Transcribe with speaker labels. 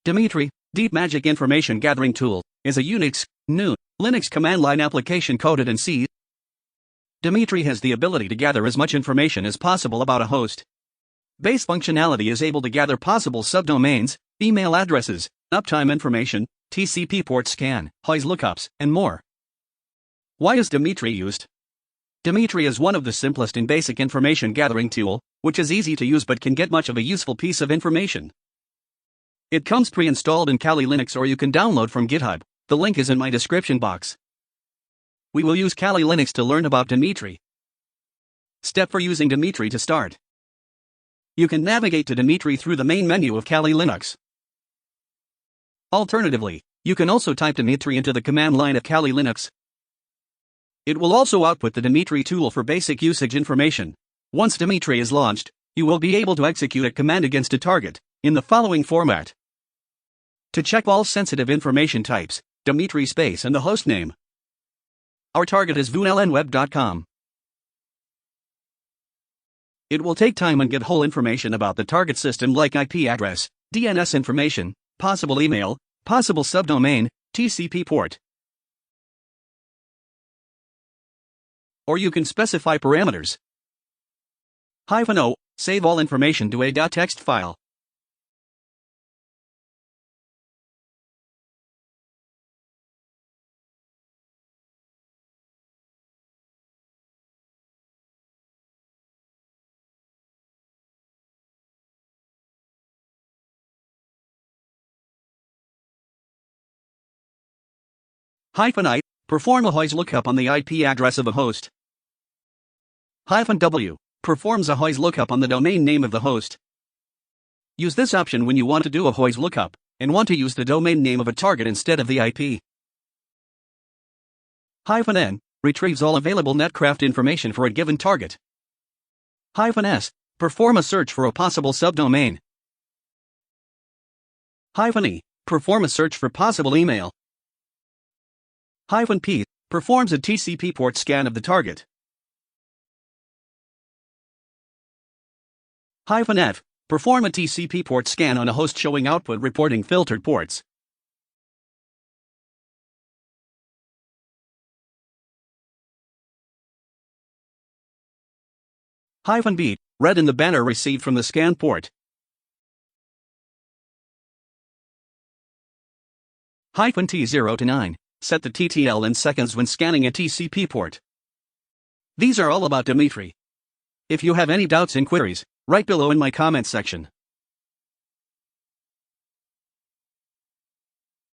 Speaker 1: DMitry, Deep Magic Information Gathering Tool, is a UNIX, GNU, Linux command line application coded in C. DMitry has the ability to gather as much information as possible about a host. Base functionality is able to gather possible subdomains, email addresses, uptime information, TCP port scan, HOIS lookups, and more. Why is DMitry used? DMitry is one of the simplest and basic information gathering tool, which is easy to use but can get much of a useful piece of information. It comes pre-installed in Kali Linux or you can download from GitHub, the link is in my description box. We will use Kali Linux to learn about DMitry. Step for using DMitry to start. You can navigate to DMitry through the main menu of Kali Linux. Alternatively, you can also type DMitry into the command line of Kali Linux. It will also output the DMitry tool for basic usage information. Once DMitry is launched, you will be able to execute a command against a target, in the following format. To check all sensitive information types, DMitry space and the host name. Our target is vunlnweb.com. It will take time and get whole information about the target system like IP address, DNS information, possible email, possible subdomain, TCP port. Or you can specify parameters. -O, save all information to a .txt file. -I, perform a HOIS lookup on the IP address of a host. -W, performs a HOIS lookup on the domain name of the host. Use this option when you want to do a HOIS lookup, and want to use the domain name of a target instead of the IP. -N, retrieves all available netcraft information for a given target. -S, perform a search for a possible subdomain. -E, perform a search for possible email. -P, performs a TCP port scan of the target. -F, perform a TCP port scan on a host showing output reporting filtered ports. -B, read in the banner received from the scan port. -T0 to 9, set the TTL in seconds when scanning a TCP port. These are all about DMitry. If you have any doubts and queries, write below in my comment section.